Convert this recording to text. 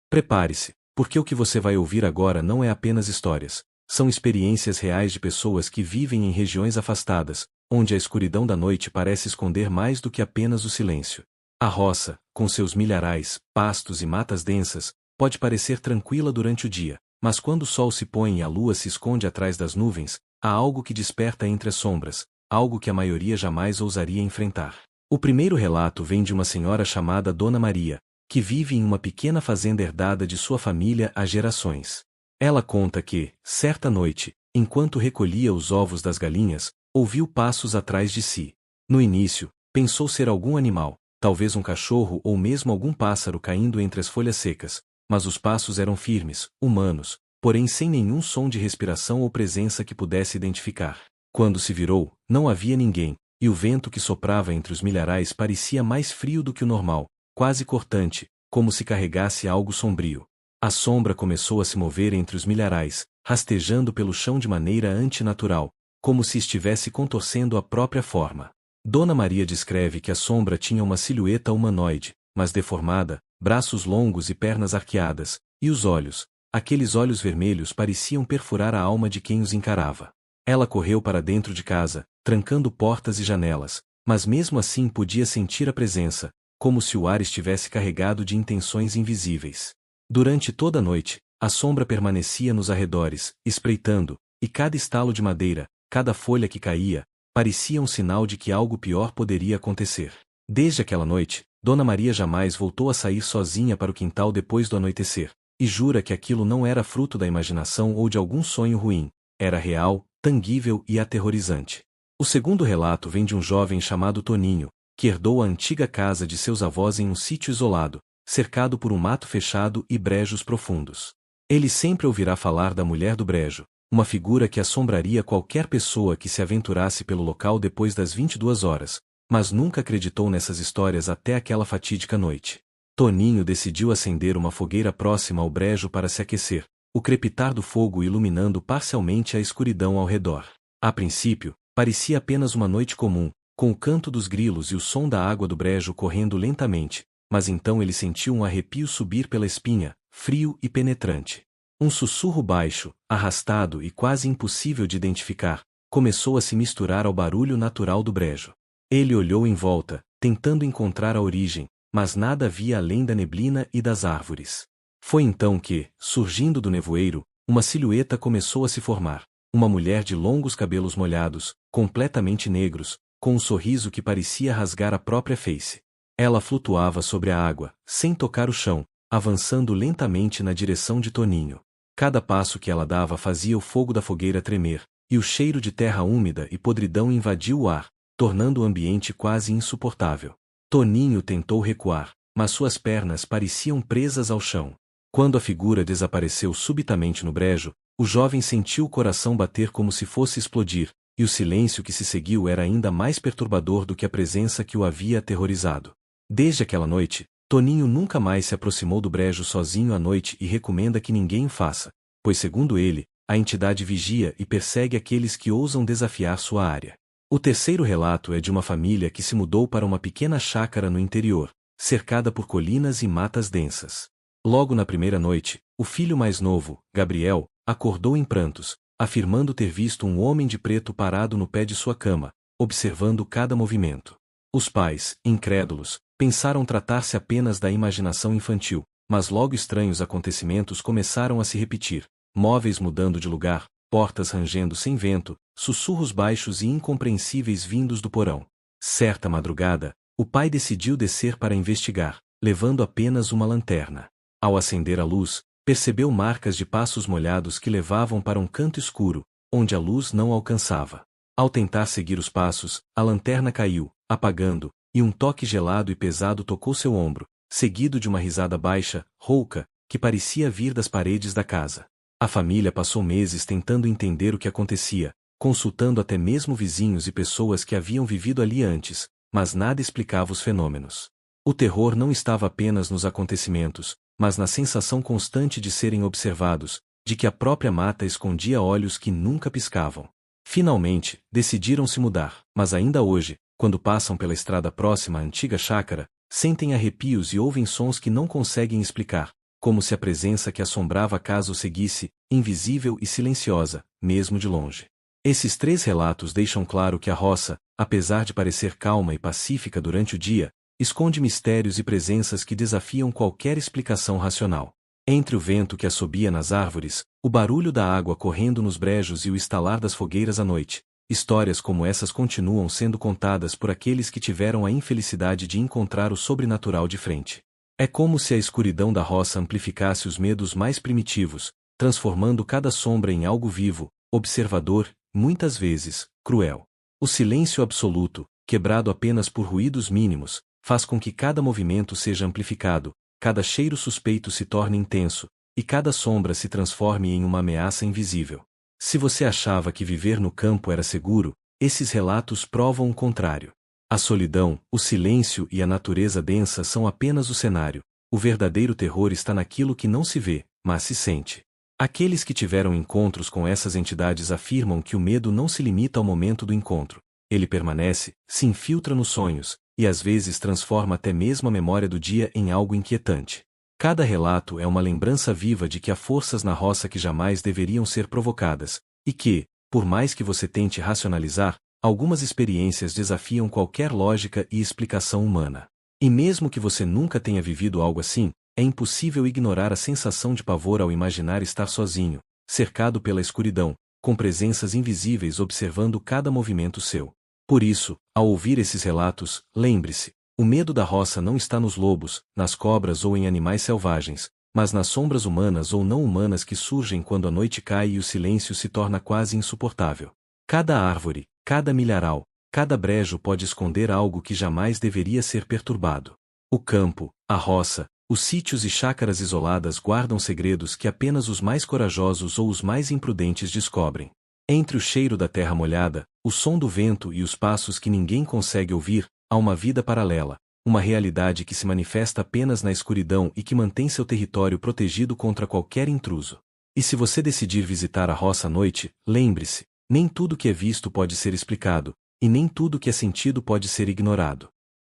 Prepare-se, porque o que você vai ouvir agora não é apenas histórias, são experiências reais de pessoas que vivem em regiões afastadas, onde a escuridão da noite parece esconder mais do que apenas o silêncio. A roça, com seus milharais, pastos e matas densas, pode parecer tranquila durante o dia, mas quando o sol se põe e a lua se esconde atrás das nuvens, há algo que desperta entre as sombras, algo que a maioria jamais ousaria enfrentar. O primeiro relato vem de uma senhora chamada Dona Maria, que vive em uma pequena fazenda herdada de sua família há gerações. Ela conta que, certa noite, enquanto recolhia os ovos das galinhas, ouviu passos atrás de si. No início, pensou ser algum animal, talvez um cachorro ou mesmo algum pássaro caindo entre as folhas secas, mas os passos eram firmes, humanos, porém sem nenhum som de respiração ou presença que pudesse identificar. Quando se virou, não havia ninguém, e o vento que soprava entre os milharais parecia mais frio do que o normal, quase cortante, como se carregasse algo sombrio. A sombra começou a se mover entre os milharais, rastejando pelo chão de maneira antinatural, como se estivesse contorcendo a própria forma. Dona Maria descreve que a sombra tinha uma silhueta humanoide, mas deformada, braços longos e pernas arqueadas, e os olhos, aqueles olhos vermelhos pareciam perfurar a alma de quem os encarava. Ela correu para dentro de casa, trancando portas e janelas, mas mesmo assim podia sentir a presença, como se o ar estivesse carregado de intenções invisíveis. Durante toda a noite, a sombra permanecia nos arredores, espreitando, e cada estalo de madeira, cada folha que caía, parecia um sinal de que algo pior poderia acontecer. Desde aquela noite, Dona Maria jamais voltou a sair sozinha para o quintal depois do anoitecer, e jura que aquilo não era fruto da imaginação ou de algum sonho ruim, era real, tangível e aterrorizante. O segundo relato vem de um jovem chamado Toninho, que herdou a antiga casa de seus avós em um sítio isolado, cercado por um mato fechado e brejos profundos. Ele sempre ouvirá falar da mulher do brejo, uma figura que assombraria qualquer pessoa que se aventurasse pelo local depois das 22 horas, mas nunca acreditou nessas histórias até aquela fatídica noite. Toninho decidiu acender uma fogueira próxima ao brejo para se aquecer, o crepitar do fogo iluminando parcialmente a escuridão ao redor. A princípio, parecia apenas uma noite comum, com o canto dos grilos e o som da água do brejo correndo lentamente, mas então ele sentiu um arrepio subir pela espinha, frio e penetrante. Um sussurro baixo, arrastado e quase impossível de identificar, começou a se misturar ao barulho natural do brejo. Ele olhou em volta, tentando encontrar a origem, mas nada havia além da neblina e das árvores. Foi então que, surgindo do nevoeiro, uma silhueta começou a se formar. Uma mulher de longos cabelos molhados, completamente negros, com um sorriso que parecia rasgar a própria face. Ela flutuava sobre a água, sem tocar o chão, avançando lentamente na direção de Toninho. Cada passo que ela dava fazia o fogo da fogueira tremer, e o cheiro de terra úmida e podridão invadiu o ar, tornando o ambiente quase insuportável. Toninho tentou recuar, mas suas pernas pareciam presas ao chão. Quando a figura desapareceu subitamente no brejo, o jovem sentiu o coração bater como se fosse explodir, e o silêncio que se seguiu era ainda mais perturbador do que a presença que o havia aterrorizado. Desde aquela noite, Toninho nunca mais se aproximou do brejo sozinho à noite e recomenda que ninguém o faça, pois segundo ele, a entidade vigia e persegue aqueles que ousam desafiar sua área. O terceiro relato é de uma família que se mudou para uma pequena chácara no interior, cercada por colinas e matas densas. Logo na primeira noite, o filho mais novo, Gabriel, acordou em prantos, afirmando ter visto um homem de preto parado no pé de sua cama, observando cada movimento. Os pais, incrédulos, pensaram tratar-se apenas da imaginação infantil, mas logo estranhos acontecimentos começaram a se repetir, móveis mudando de lugar, portas rangendo sem vento, sussurros baixos e incompreensíveis vindos do porão. Certa madrugada, o pai decidiu descer para investigar, levando apenas uma lanterna. Ao acender a luz, percebeu marcas de passos molhados que levavam para um canto escuro, onde a luz não alcançava. Ao tentar seguir os passos, a lanterna caiu, apagando, e um toque gelado e pesado tocou seu ombro, seguido de uma risada baixa, rouca, que parecia vir das paredes da casa. A família passou meses tentando entender o que acontecia, consultando até mesmo vizinhos e pessoas que haviam vivido ali antes, mas nada explicava os fenômenos. O terror não estava apenas nos acontecimentos, mas na sensação constante de serem observados, de que a própria mata escondia olhos que nunca piscavam. Finalmente, decidiram se mudar, mas ainda hoje, quando passam pela estrada próxima à antiga chácara, sentem arrepios e ouvem sons que não conseguem explicar, como se a presença que assombrava a casa o seguisse, invisível e silenciosa, mesmo de longe. Esses 3 relatos deixam claro que a roça, apesar de parecer calma e pacífica durante o dia, esconde mistérios e presenças que desafiam qualquer explicação racional. Entre o vento que assobia nas árvores, o barulho da água correndo nos brejos e o estalar das fogueiras à noite, histórias como essas continuam sendo contadas por aqueles que tiveram a infelicidade de encontrar o sobrenatural de frente. É como se a escuridão da roça amplificasse os medos mais primitivos, transformando cada sombra em algo vivo, observador, muitas vezes, cruel. O silêncio absoluto, quebrado apenas por ruídos mínimos, faz com que cada movimento seja amplificado, cada cheiro suspeito se torne intenso, e cada sombra se transforme em uma ameaça invisível. Se você achava que viver no campo era seguro, esses relatos provam o contrário. A solidão, o silêncio e a natureza densa são apenas o cenário. O verdadeiro terror está naquilo que não se vê, mas se sente. Aqueles que tiveram encontros com essas entidades afirmam que o medo não se limita ao momento do encontro. Ele permanece, se infiltra nos sonhos, e às vezes transforma até mesmo a memória do dia em algo inquietante. Cada relato é uma lembrança viva de que há forças na roça que jamais deveriam ser provocadas, e que, por mais que você tente racionalizar, algumas experiências desafiam qualquer lógica e explicação humana. E mesmo que você nunca tenha vivido algo assim, é impossível ignorar a sensação de pavor ao imaginar estar sozinho, cercado pela escuridão, com presenças invisíveis observando cada movimento seu. Por isso, ao ouvir esses relatos, lembre-se, o medo da roça não está nos lobos, nas cobras ou em animais selvagens, mas nas sombras humanas ou não humanas que surgem quando a noite cai e o silêncio se torna quase insuportável. Cada árvore, cada milharal, cada brejo pode esconder algo que jamais deveria ser perturbado. O campo, a roça, os sítios e chácaras isoladas guardam segredos que apenas os mais corajosos ou os mais imprudentes descobrem. Entre o cheiro da terra molhada, o som do vento e os passos que ninguém consegue ouvir, há uma vida paralela, uma realidade que se manifesta apenas na escuridão e que mantém seu território protegido contra qualquer intruso. E se você decidir visitar a roça à noite, lembre-se, nem tudo que é visto pode ser explicado, e nem tudo que é sentido pode ser ignorado.